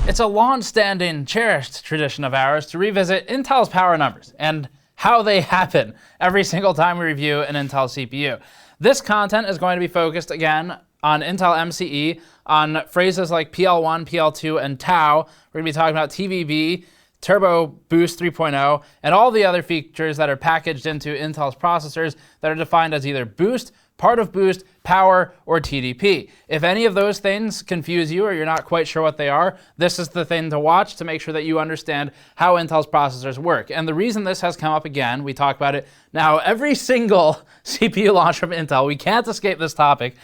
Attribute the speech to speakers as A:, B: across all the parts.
A: It's a long-standing, cherished tradition of ours to revisit Intel's power numbers and how they happen every single time we review an Intel CPU. This content is going to be focused again on Intel MCE, on phrases like PL1, PL2, and tau. We're going to be talking about TVB, Turbo Boost 3.0, and all the other features that are packaged into Intel's processors that are defined as either boost, part of boost, power, or TDP. If any of those things confuse you or you're not quite sure what they are, this is the thing to watch to make sure that you understand how Intel's processors work. And the reason this has come up again, we talk about it now every single CPU launch from Intel. We can't escape this topic.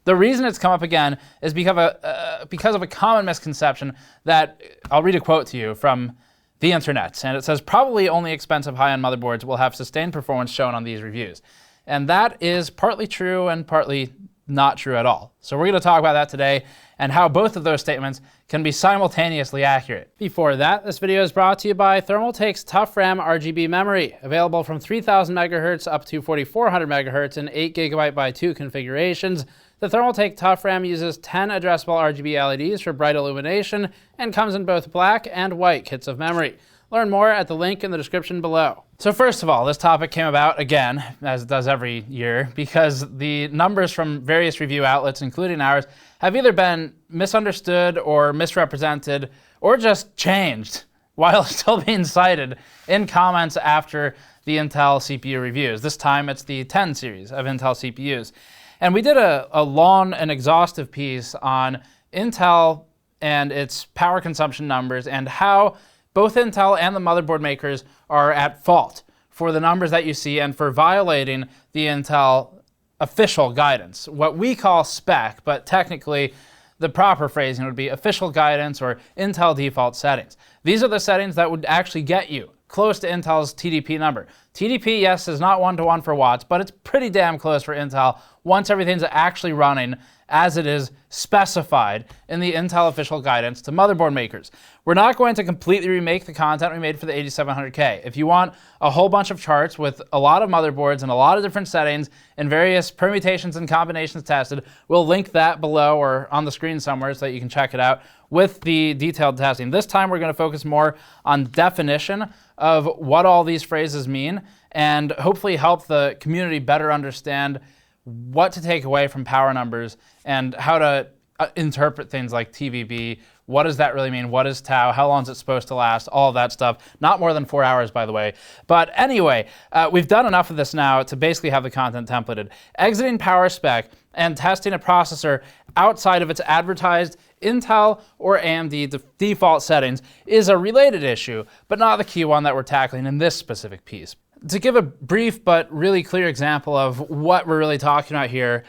A: The reason it's come up again is because of a common misconception that, I'll read a quote to you from the internet, and it says, probably only expensive high-end motherboards will have sustained performance shown on these reviews. And that is partly true and partly not true at all. So we're going to talk about that today and how both of those statements can be simultaneously accurate. Before that, this video is brought to you by Thermaltake's Tough RAM RGB memory, available from 3000 MHz up to 4400 MHz in 8 GB by 2 configurations. The Thermaltake Tough RAM uses 10 addressable RGB LEDs for bright illumination and comes in both black and white kits of memory. Learn more at the link in the description below. So first of all, this topic came about again, as it does every year, because the numbers from various review outlets, including ours, have either been misunderstood or misrepresented or just changed while still being cited in comments after the Intel CPU reviews. This time it's the 10 series of Intel CPUs. And we did a long and exhaustive piece on Intel and its power consumption numbers and how both Intel and the motherboard makers are at fault for the numbers that you see and for violating the Intel official guidance, what we call Spec, but technically the proper phrasing would be official guidance or Intel default settings. These are the settings that would actually get you close to Intel's TDP number. TDP, yes, is not 1-to-1 for watts, but it's pretty damn close for Intel once everything's actually running as it is specified in the Intel official guidance to motherboard makers. We're not going to completely remake the content we made for the 8700K. If you want a whole bunch of charts with a lot of motherboards and a lot of different settings and various permutations and combinations tested, we'll link that below or on the screen somewhere so that you can check it out with the detailed testing. This time we're going to focus more on definition of what all these phrases mean and hopefully help the community better understand what to take away from power numbers and how to interpret things like TVB. What does that really mean? What is tau? How long is it supposed to last? All of that stuff. Not more than 4 hours, by the way. But anyway, we've done enough of this now to basically have the content templated. Exiting power spec and testing a processor outside of its advertised Intel or AMD default settings is a related issue, but not the key one that we're tackling in this specific piece. To give a brief but really clear example of what we're really talking about here,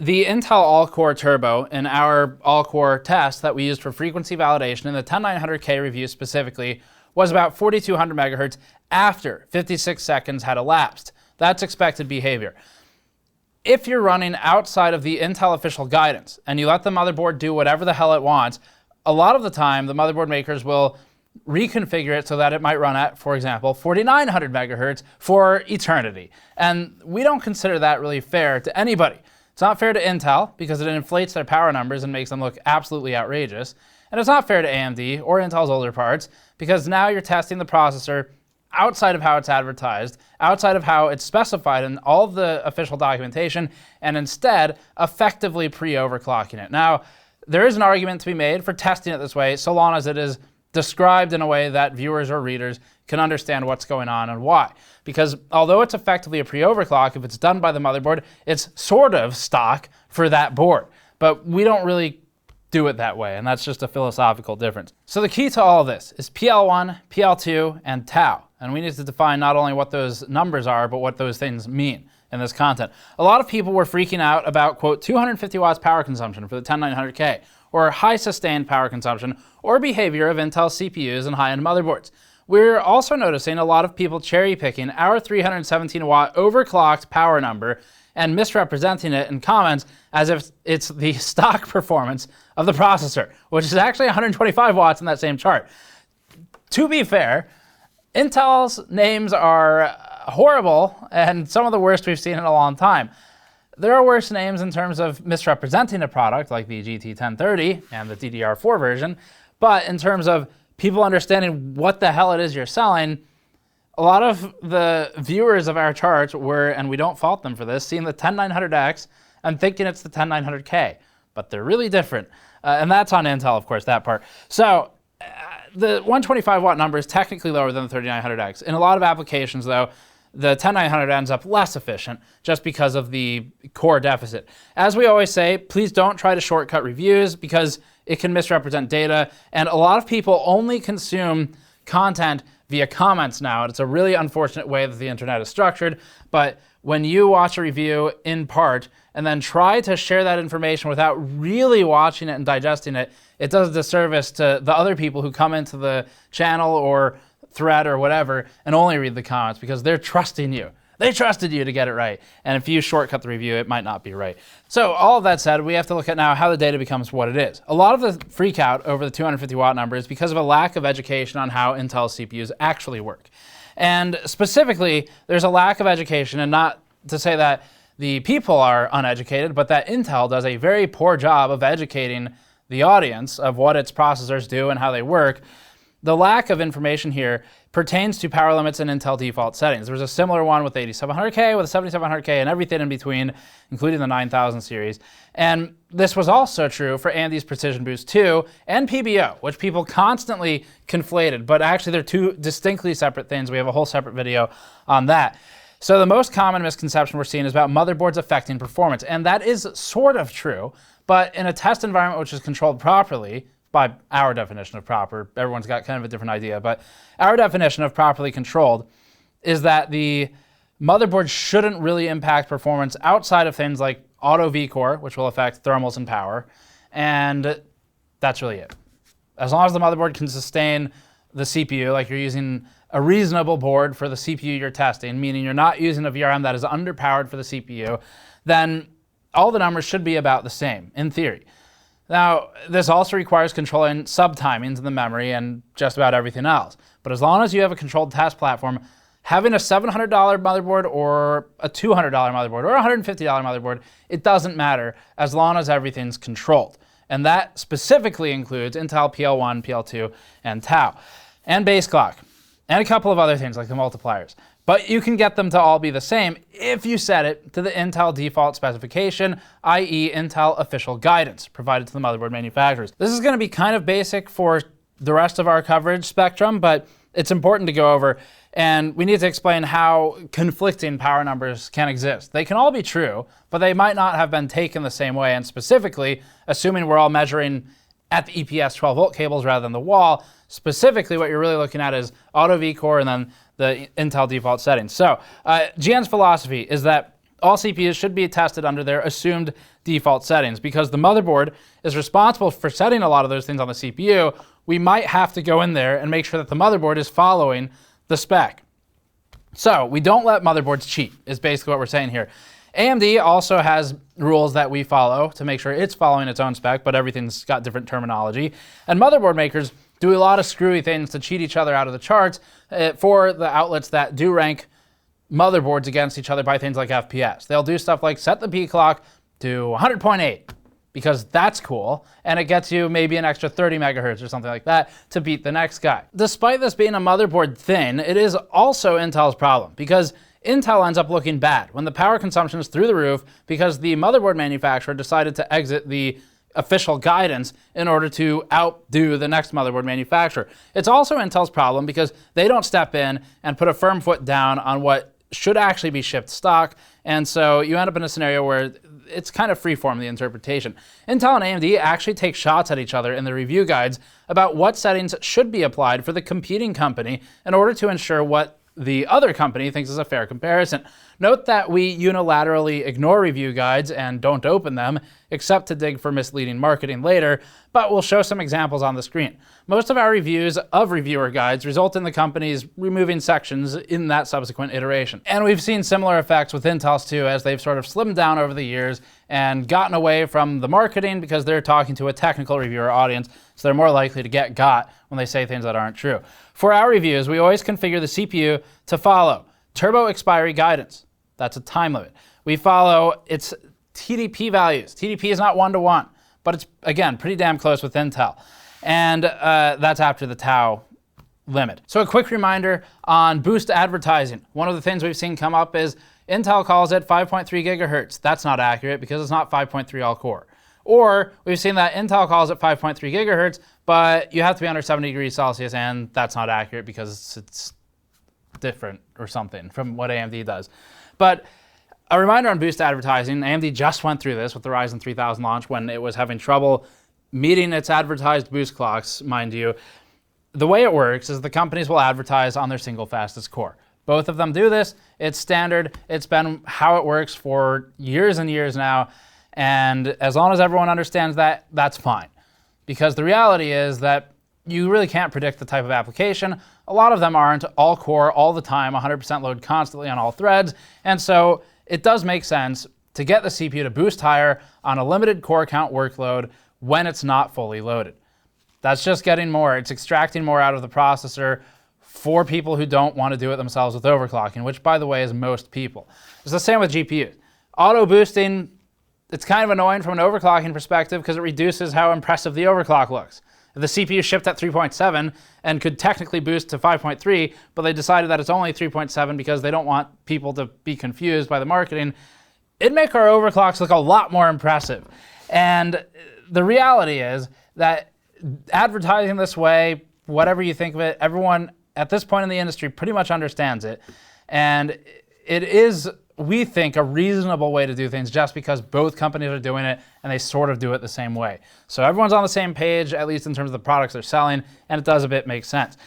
A: the Intel All-Core Turbo in our All-Core test that we used for frequency validation in the 10900K review specifically was about 4200 MHz after 56 seconds had elapsed. That's expected behavior. If you're running outside of the Intel official guidance and you let the motherboard do whatever the hell it wants, a lot of the time the motherboard makers will reconfigure it so that it might run at, for example, 4900 MHz for eternity. And we don't consider that really fair to anybody. It's not fair to Intel because it inflates their power numbers and makes them look absolutely outrageous. And it's not fair to AMD or Intel's older parts because now you're testing the processor outside of how it's advertised, outside of how it's specified in all of the official documentation, and instead effectively pre-overclocking it. Now, there is an argument to be made for testing it this way so long as it is described in a way that viewers or readers can understand what's going on and why. Because although it's effectively a pre-overclock, if it's done by the motherboard, it's sort of stock for that board. But we don't really do it that way, and that's just a philosophical difference. So the key to all of this is PL1, PL2, and tau. And we need to define not only what those numbers are, but what those things mean in this content. A lot of people were freaking out about, quote, 250 watts power consumption for the 10900K, or high sustained power consumption, or behavior of Intel CPUs and high-end motherboards. We're also noticing a lot of people cherry-picking our 317 watt overclocked power number and misrepresenting it in comments as if it's the stock performance of the processor, which is actually 125 watts in that same chart. To be fair, Intel's names are horrible and some of the worst we've seen in a long time. There are worse names in terms of misrepresenting a product, like the GT1030 and the DDR4 version, But in terms of people understanding what the hell it is you're selling, a lot of the viewers of our charts were, and we don't fault them for this, seeing the 10900X and thinking it's the 10900K, but they're really different. And that's on Intel, of course, that part. So the 125 watt number is technically lower than the 3900X. In a lot of applications, though, the 10900 ends up less efficient just because of the core deficit. As we always say, please don't try to shortcut reviews because it can misrepresent data. And a lot of people only consume content via comments now. And it's a really unfortunate way that the internet is structured. But when you watch a review in part and then try to share that information without really watching it and digesting it, it does a disservice to the other people who come into the channel or thread or whatever and only read the comments because they're trusting you. They trusted you to get it right. And if you shortcut the review, it might not be right. So all of that said, we have to look at now how the data becomes what it is. A lot of the freak out over the 250 watt number is because of a lack of education on how Intel CPUs actually work. And specifically, there's a lack of education, and not to say that the people are uneducated, but that Intel does a very poor job of educating the audience of what its processors do and how they work. The lack of information here pertains to power limits and Intel default settings. There was a similar one with the 8700K, with the 7700K, and everything in between, including the 9000 series. And this was also true for AMD's Precision Boost 2 and PBO, which people constantly conflated, but actually they're two distinctly separate things. We have a whole separate video on that. So the most common misconception we're seeing is about motherboards affecting performance, and that is sort of true, but in a test environment which is controlled properly, by our definition of proper, everyone's got kind of a different idea, but our definition of properly controlled is that the motherboard shouldn't really impact performance outside of things like auto vCore, which will affect thermals and power, and that's really it. As long as the motherboard can sustain the CPU, like you're using a reasonable board for the CPU you're testing, meaning you're not using a VRM that is underpowered for the CPU, then all the numbers should be about the same, in theory. Now, this also requires controlling subtimings in the memory and just about everything else. But as long as you have a controlled test platform, having a $700 motherboard or a $200 motherboard or a $150 motherboard, it doesn't matter as long as everything's controlled. And that specifically includes Intel PL1, PL2, and Tau, and base clock, and a couple of other things like the multipliers. But you can get them to all be the same if you set it to the Intel default specification, i.e. Intel official guidance provided to the motherboard manufacturers. This is going to be kind of basic for the rest of our coverage spectrum, but it's important to go over, and we need to explain how conflicting power numbers can exist. They can all be true, but they might not have been taken the same way, and specifically, assuming we're all measuring at the EPS 12 volt cables rather than the wall, specifically what you're really looking at is auto vCore and then the Intel default settings. So GN's philosophy is that all CPUs should be tested under their assumed default settings. Because the motherboard is responsible for setting a lot of those things on the CPU, we might have to go in there and make sure that the motherboard is following the spec. So we don't let motherboards cheat, is basically what we're saying here. AMD also has rules that we follow to make sure it's following its own spec, but everything's got different terminology. And motherboard makers do a lot of screwy things to cheat each other out of the charts for the outlets that do rank motherboards against each other by things like FPS. They'll do stuff like set the P clock to 100.8 because that's cool, and it gets you maybe an extra 30 megahertz or something like that to beat the next guy. Despite this being a motherboard thing, it is also Intel's problem because Intel ends up looking bad when the power consumption is through the roof because the motherboard manufacturer decided to exit the official guidance in order to outdo the next motherboard manufacturer. It's also Intel's problem because they don't step in and put a firm foot down on what should actually be shipped stock, and so you end up in a scenario where it's kind of freeform, the interpretation. Intel and AMD actually take shots at each other in the review guides about what settings should be applied for the competing company in order to ensure what the other company thinks is a fair comparison. Note that we unilaterally ignore review guides and don't open them, except to dig for misleading marketing later, but we'll show some examples on the screen. Most of our reviews of reviewer guides result in the companies removing sections in that subsequent iteration. And we've seen similar effects with Intel's too, as they've sort of slimmed down over the years and gotten away from the marketing because they're talking to a technical reviewer audience, so they're more likely to get got when they say things that aren't true. For our reviews, we always configure the CPU to follow turbo expiry guidance. That's a time limit. We follow its TDP values. TDP is not 1-to-1, but it's, again, pretty damn close with Intel. and that's after the tau limit. So a quick reminder on boost advertising. One of the things we've seen come up is Intel calls it 5.3 gigahertz. That's not accurate because it's not 5.3 all-core. Or we've seen that Intel calls it 5.3 gigahertz, but you have to be under 70 degrees Celsius, and that's not accurate because it's different or something from what AMD does. But a reminder on boost advertising, AMD just went through this with the Ryzen 3000 launch when it was having trouble meeting its advertised boost clocks, mind you. The way it works is the companies will advertise on their single fastest core. Both of them do this. It's standard. It's been how it works for years and years now. And as long as everyone understands that, that's fine. Because the reality is that you really can't predict the type of application. A lot of them aren't all core all the time, 100% load constantly on all threads. And so it does make sense to get the CPU to boost higher on a limited core count workload when it's not fully loaded. That's just getting more. It's extracting more out of the processor for people who don't want to do it themselves with overclocking, which, by the way, is most people. It's the same with GPUs. Auto boosting, it's kind of annoying from an overclocking perspective because it reduces how impressive the overclock looks. If the CPU shipped at 3.7 and could technically boost to 5.3, but they decided that it's only 3.7 because they don't want people to be confused by the marketing, it'd make our overclocks look a lot more impressive. And the reality is that advertising this way, whatever you think of it, everyone at this point in the industry pretty much understands it. And it is, we think, a reasonable way to do things just because both companies are doing it and they sort of do it the same way. So everyone's on the same page, at least in terms of the products they're selling, and it does a bit make sense.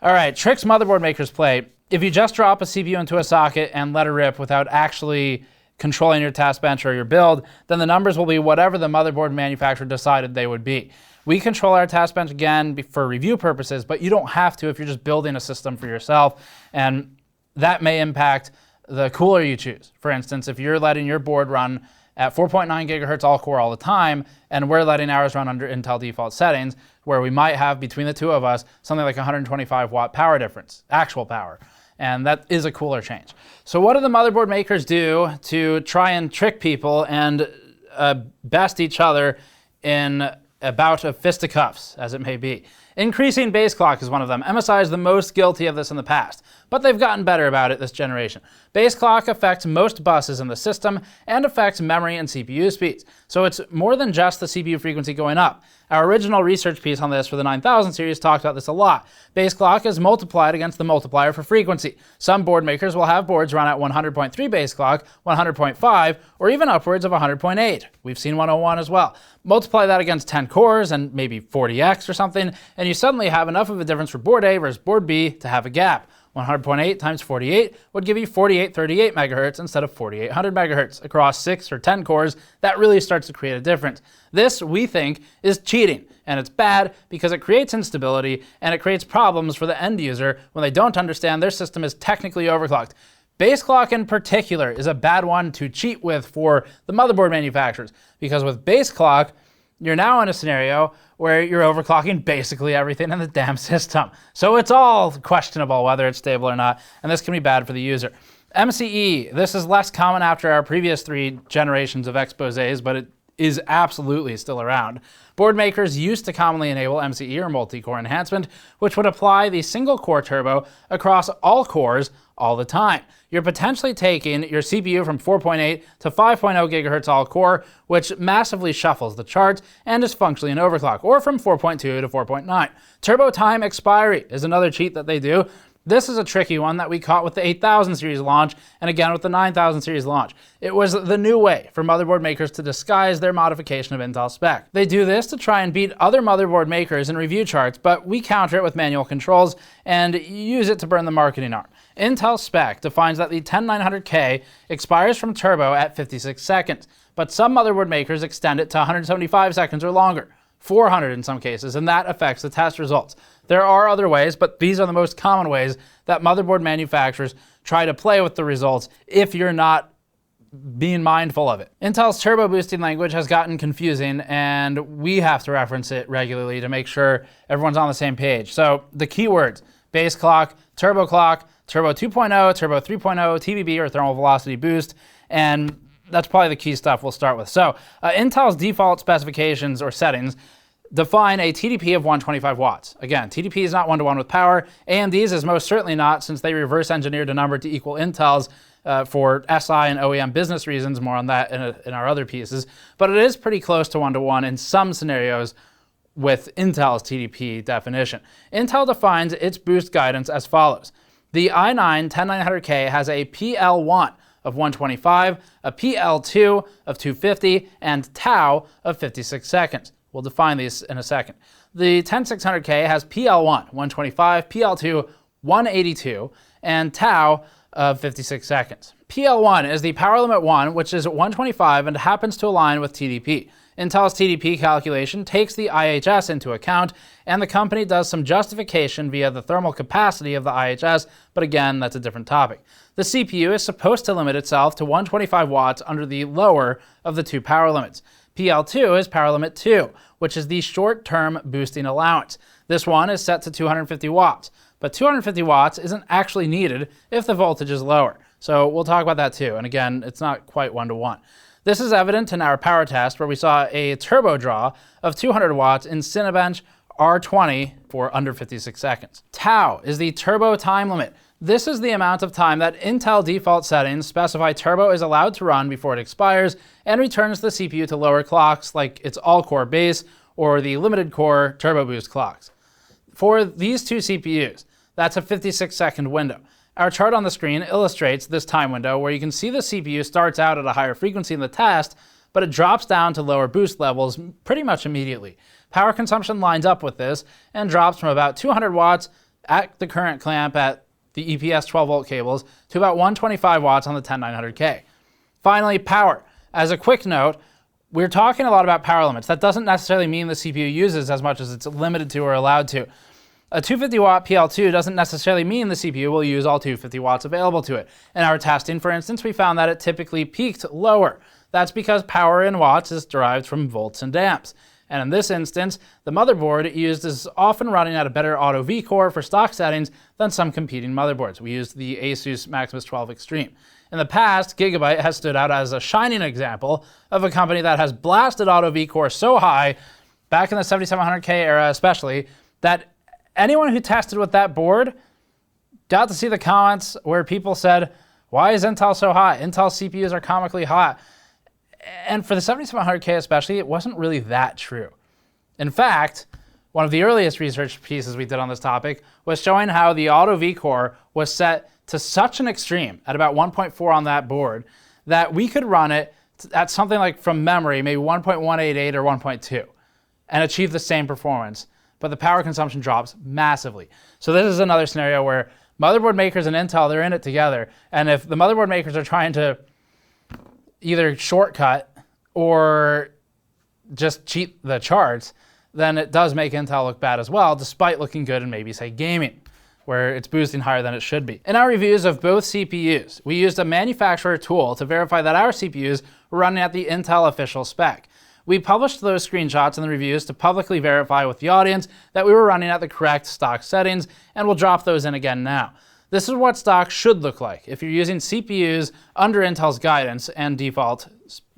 A: All right, tricks motherboard makers play. If you just drop a CPU into a socket and let it rip without actually controlling your task bench or your build, then the numbers will be whatever the motherboard manufacturer decided they would be. We control our task bench again for review purposes, but you don't have to if you're just building a system for yourself, and that may impact the cooler you choose. For instance, if you're letting your board run at 4.9 gigahertz all core all the time, and we're letting ours run under Intel default settings, where we might have between the two of us something like 125 watt power difference, actual power. And that is a cooler change. So what do the motherboard makers do to try and trick people and best each other in a bout of fisticuffs, as it may be? Increasing base clock is one of them. MSI is the most guilty of this in the past, but they've gotten better about it this generation. Base clock affects most buses in the system and affects memory and CPU speeds. So it's more than just the CPU frequency going up. Our original research piece on this for the 9000 series talked about this a lot. Base clock is multiplied against the multiplier for frequency. Some board makers will have boards run at 100.3 base clock, 100.5, or even upwards of 100.8. We've seen 101 as well. Multiply that against 10 cores and maybe 40x or something, and you suddenly have enough of a difference for board A versus board B to have a gap. 100.8 times 48 would give you 4838 megahertz instead of 4800 megahertz. Across 6 or 10 cores, that really starts to create a difference. This, we think, is cheating, and it's bad because it creates instability and it creates problems for the end user when they don't understand their system is technically overclocked. Base clock in particular is a bad one to cheat with for the motherboard manufacturers, because with base clock, you're now in a scenario where you're overclocking basically everything in the damn system. So it's all questionable whether it's stable or not, and this can be bad for the user. MCE, this is less common after our previous 3 generations of exposés, but it is absolutely still around. Board makers used to commonly enable MCE or multi-core enhancement, which would apply the single core turbo across all cores all the time. You're potentially taking your CPU from 4.8 to 5.0 gigahertz all core, which massively shuffles the charts and is functionally an overclock, or from 4.2 to 4.9. Turbo time expiry is another cheat that they do. This is a tricky one that we caught with the 8000 series launch and again with the 9000 series launch. It was the new way for motherboard makers to disguise their modification of Intel Spec. They do this to try and beat other motherboard makers in review charts, but we counter it with manual controls and use it to burn the marketing arm. Intel Spec defines that the i9-10900K expires from turbo at 56 seconds, but some motherboard makers extend it to 175 seconds or longer. 400 in some cases, and that affects the test results. There are other ways, but these are the most common ways that motherboard manufacturers try to play with the results if you're not being mindful of it. Intel's turbo boosting language has gotten confusing, and we have to reference it regularly to make sure everyone's on the same page. So the keywords: base clock, turbo 2.0, turbo 3.0, TVB or thermal velocity boost, and that's probably the key stuff we'll start with. So Intel's default specifications or settings define a TDP of 125 watts. Again, TDP is not one-to-one with power. AMD's is most certainly not, since they reverse engineered a number to equal Intel's for SI and OEM business reasons. More on that in our other pieces. But it is pretty close to one-to-one in some scenarios with Intel's TDP definition. Intel defines its boost guidance as follows. The i9-10900K has a PL1 of 125, a PL2 of 250, and tau of 56 seconds. We'll define these in a second. The 10600K has PL1, 125, PL2, 182, and tau of 56 seconds. PL1 is the power limit 1, which is 125 and happens to align with TDP. Intel's TDP calculation takes the IHS into account, and the company does some justification via the thermal capacity of the IHS, but again, that's a different topic. The CPU is supposed to limit itself to 125 watts under the lower of the two power limits. PL2 is power limit 2, which is the short-term boosting allowance. This one is set to 250 watts, but 250 watts isn't actually needed if the voltage is lower. So we'll talk about that too, and again, it's not quite one-to-one. This is evident in our power test where we saw a turbo draw of 200 watts in Cinebench R20 for under 56 seconds. Tau is the turbo time limit. This is the amount of time that Intel default settings specify turbo is allowed to run before it expires and returns the CPU to lower clocks like its all-core base or the limited core turbo boost clocks. For these two CPUs, that's a 56-second window. Our chart on the screen illustrates this time window where you can see the CPU starts out at a higher frequency in the test, but it drops down to lower boost levels pretty much immediately. Power consumption lines up with this and drops from about 200 watts at the current clamp at the EPS 12-volt cables to about 125 watts on the 10900K. Finally, power. As a quick note, we're talking a lot about power limits. That doesn't necessarily mean the CPU uses as much as it's limited to or allowed to. A 250 watt PL2 doesn't necessarily mean the CPU will use all 250 watts available to it. In our testing, for instance, we found that it typically peaked lower. That's because power in watts is derived from volts and amps. And in this instance, the motherboard used is often running at a better auto V-core for stock settings than some competing motherboards. We used the Asus Maximus 12 Extreme. In the past, Gigabyte has stood out as a shining example of a company that has blasted auto V-core so high, back in the 7700K era especially, that anyone who tested with that board got to see the comments where people said, why is Intel so hot? Intel CPUs are comically hot. And for the 7700K especially, it wasn't really that true. In fact, one of the earliest research pieces we did on this topic was showing how the Auto V-Core was set to such an extreme at about 1.4 on that board that we could run it at something like, from memory, maybe 1.188 or 1.2 and achieve the same performance, but the power consumption drops massively. So this is another scenario where motherboard makers and Intel, they're in it together, and if the motherboard makers are trying to either shortcut or just cheat the charts, then it does make Intel look bad as well, despite looking good in maybe, say, gaming, where it's boosting higher than it should be. In our reviews of both CPUs, we used a manufacturer tool to verify that our CPUs were running at the Intel official spec. We published those screenshots in the reviews to publicly verify with the audience that we were running at the correct stock settings, and we'll drop those in again now. This is what stock should look like if you're using CPUs under Intel's guidance and default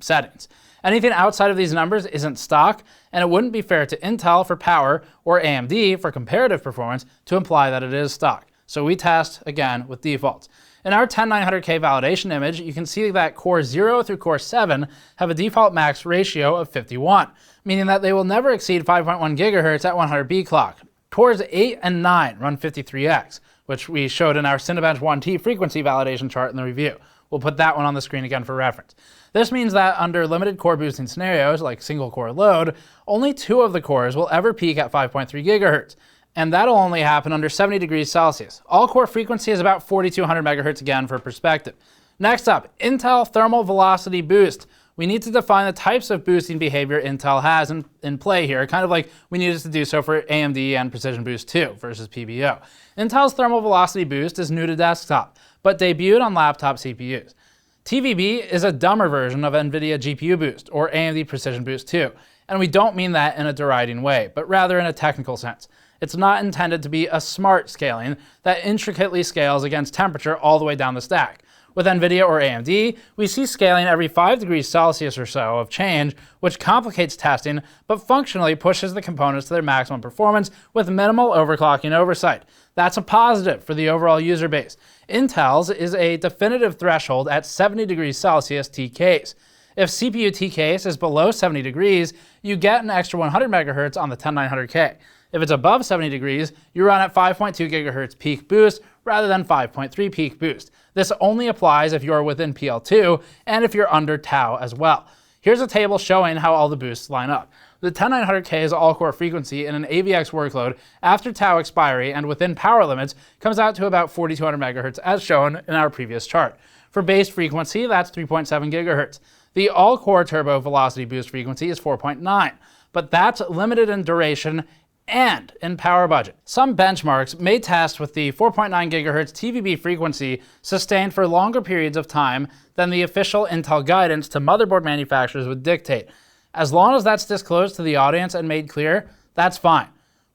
A: settings. Anything outside of these numbers isn't stock, and it wouldn't be fair to Intel for power or AMD for comparative performance to imply that it is stock. So we test, again, with defaults. In our 10900K validation image, you can see that Core 0 through Core 7 have a default max ratio of 51, meaning that they will never exceed 5.1 GHz at 100B clock. Cores 8 and 9 run 53X, which we showed in our Cinebench 1T frequency validation chart in the review. We'll put that one on the screen again for reference. This means that under limited core boosting scenarios, like single core load, only 2 of the cores will ever peak at 5.3 GHz. And that'll only happen under 70 degrees Celsius. All core frequency is about 4200 megahertz again for perspective. Next up, Intel thermal velocity boost. We need to define the types of boosting behavior Intel has in play here, kind of like we needed to do so for AMD and Precision Boost 2 versus PBO. Intel's thermal velocity boost is new to desktop, but debuted on laptop CPUs. TVB is a dumber version of NVIDIA GPU Boost, or AMD Precision Boost 2, and we don't mean that in a deriding way, but rather in a technical sense. It's not intended to be a smart scaling that intricately scales against temperature all the way down the stack. With NVIDIA or AMD, we see scaling every 5 degrees Celsius or so of change, which complicates testing, but functionally pushes the components to their maximum performance with minimal overclocking oversight. That's a positive for the overall user base. Intel's is a definitive threshold at 70 degrees Celsius TKs. If CPU TKs is below 70 degrees, you get an extra 100 MHz on the 10900K. If it's above 70 degrees, you run at 5.2 GHz peak boost rather than 5.3 peak boost. This only applies if you're within PL2 and if you're under tau as well. Here's a table showing how all the boosts line up. The 10900K's all-core frequency in an AVX workload after tau expiry and within power limits comes out to about 4200 MHz as shown in our previous chart. For base frequency, that's 3.7 GHz. The all-core turbo velocity boost frequency is 4.9, but that's limited in duration and in power budget. Some benchmarks may test with the 4.9 GHz TVB frequency sustained for longer periods of time than the official Intel guidance to motherboard manufacturers would dictate. As long as that's disclosed to the audience and made clear, that's fine.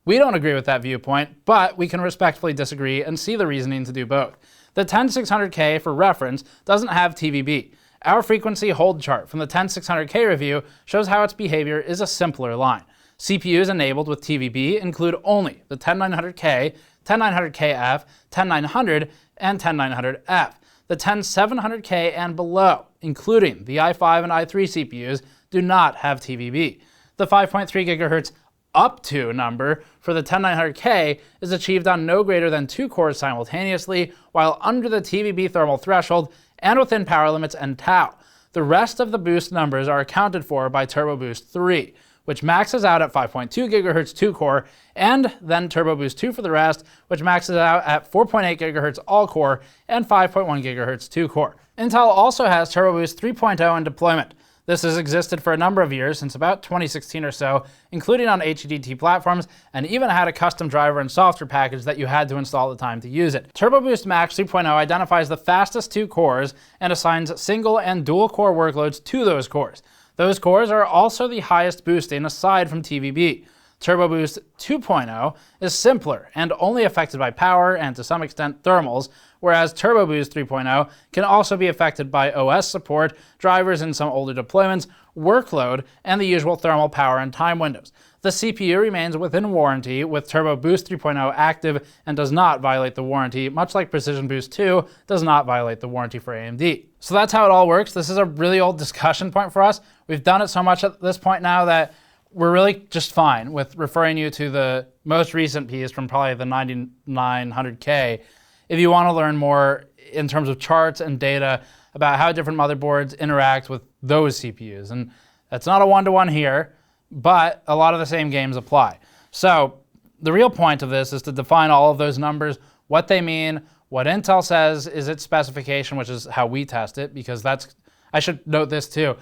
A: We don't agree with that viewpoint, but we can respectfully disagree and see the reasoning to do both. The 10600K, for reference, doesn't have TVB. Our frequency hold chart from the 10600K review shows how its behavior is a simpler line. CPUs enabled with TVB include only the 10900K, 10900KF, 10900, and 10900F. The 10700K and below, including the i5 and i3 CPUs, do not have TVB. The 5.3 GHz up to number for the 10900K is achieved on no greater than 2 cores simultaneously, while under the TVB thermal threshold and within power limits and tau. The rest of the boost numbers are accounted for by Turbo Boost 3, which maxes out at 5.2 GHz 2-core, and then Turbo Boost 2 for the rest, which maxes out at 4.8 GHz all-core and 5.1 GHz 2-core. Intel also has Turbo Boost 3.0 in deployment. This has existed for a number of years, since about 2016 or so, including on HEDT platforms, and even had a custom driver and software package that you had to install at the time to use it. Turbo Boost Max 3.0 identifies the fastest 2 cores and assigns single and dual core workloads to those cores. Those cores are also the highest boosting aside from TVB. Turbo Boost 2.0 is simpler and only affected by power and to some extent thermals, whereas Turbo Boost 3.0 can also be affected by OS support, drivers in some older deployments, workload, and the usual thermal power and time windows. The CPU remains within warranty with Turbo Boost 3.0 active and does not violate the warranty, much like Precision Boost 2 does not violate the warranty for AMD. So that's how it all works. This is a really old discussion point for us. We've done it so much at this point now that we're really just fine with referring you to the most recent piece from probably the 9900K if you want to learn more in terms of charts and data about how different motherboards interact with those CPUs. And that's not a one-to-one here, but a lot of the same games apply. So the real point of this is to define all of those numbers, what they mean, what Intel says is its specification, which is how we test it, because that's, I should note this too,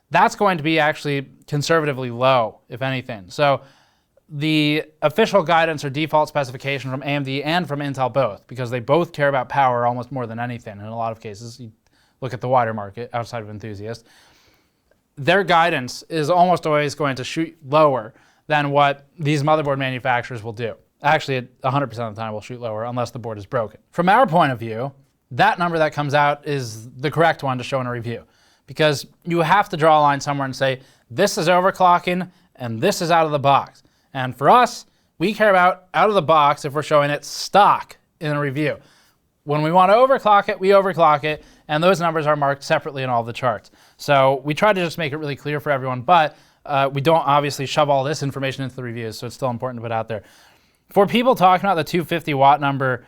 A: that's going to be actually conservatively low, if anything. So the official guidance or default specification from AMD and from Intel both, because they both care about power almost more than anything in a lot of cases. You look at the wider market outside of enthusiasts. Their guidance is almost always going to shoot lower than what these motherboard manufacturers will do. Actually, 100% of the time will shoot lower unless the board is broken. From our point of view, that number that comes out is the correct one to show in a review, because you have to draw a line somewhere and say, this is overclocking and this is out of the box. And for us, we care about out of the box if we're showing it stock in a review. When we want to overclock it, we overclock it, and those numbers are marked separately in all the charts. So we try to just make it really clear for everyone, but we don't obviously shove all this information into the reviews, so it's still important to put out there. For people talking about the 250 watt number,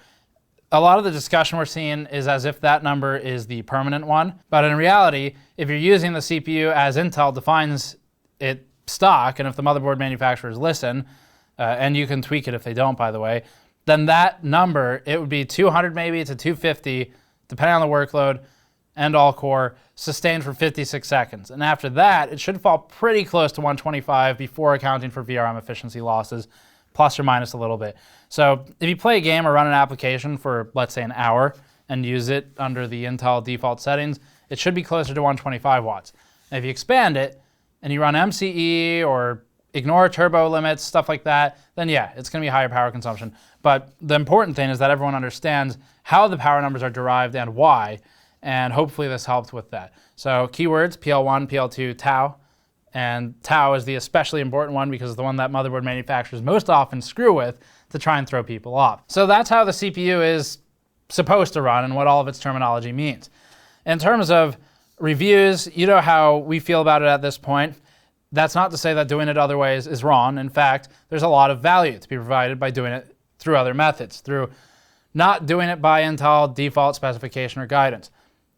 A: a lot of the discussion we're seeing is as if that number is the permanent one. But in reality, if you're using the CPU as Intel defines it stock, and if the motherboard manufacturers listen, and you can tweak it if they don't, by the way, then that number, it would be 200 maybe to 250, depending on the workload, and all core, sustained for 56 seconds. And after that, it should fall pretty close to 125 before accounting for VRM efficiency losses, plus or minus a little bit. So if you play a game or run an application for, let's say, an hour and use it under the Intel default settings, it should be closer to 125 watts. And if you expand it and you run MCE or ignore turbo limits, stuff like that, then yeah, it's going to be higher power consumption. But the important thing is that everyone understands how the power numbers are derived and why. and hopefully this helped with that. So keywords, PL1, PL2, tau, and tau is the especially important one because it's the one that motherboard manufacturers most often screw with to try and throw people off. So that's how the CPU is supposed to run and what all of its terminology means. In terms of reviews, you know how we feel about it at this point. That's not to say that doing it other ways is wrong. In fact, there's a lot of value to be provided by doing it through other methods, through not doing it by Intel default specification or guidance.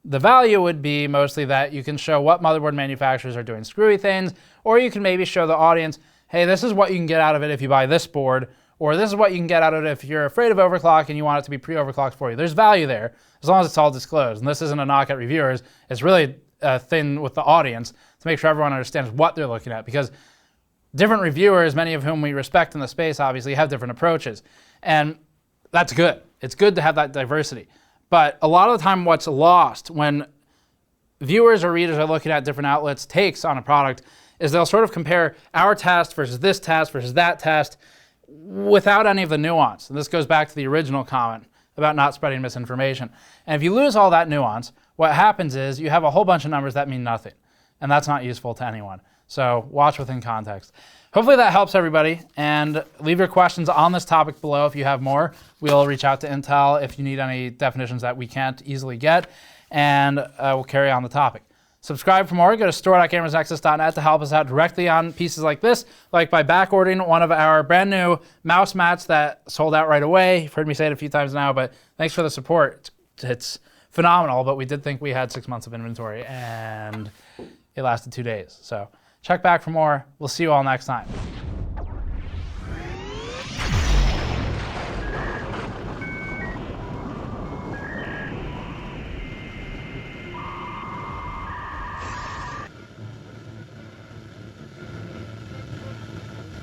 A: The value would be mostly that you can show what motherboard manufacturers are doing screwy things, or you can maybe show the audience, hey, this is what you can get out of it if you buy this board, or this is what you can get out of it if you're afraid of overclock and you want it to be pre-overclocked for you. There's value there, as long as it's all disclosed. And this isn't a knock at reviewers, it's really a thing with the audience to make sure everyone understands what they're looking at, because different reviewers, many of whom we respect in the space, obviously have different approaches. And that's good. It's good to have that diversity. But a lot of the time what's lost when viewers or readers are looking at different outlets' takes on a product is they'll sort of compare our test versus this test versus that test without any of the nuance. And this goes back to the original comment about not spreading misinformation. And if you lose all that nuance, what happens is you have a whole bunch of numbers that mean nothing. And that's not useful to anyone. So watch within context. Hopefully that helps everybody, and leave your questions on this topic below if you have more. We'll reach out to Intel if you need any definitions that we can't easily get, and we'll carry on the topic. Subscribe for more. Go to store.gamersnexus.net to help us out directly on pieces like this, like by back ordering one of our brand new mouse mats that sold out right away. You've heard me say it a few times now, but thanks for the support. It's phenomenal, but we did think we had 6 months of inventory, and it lasted 2 days. So check back for more. We'll see you all next time.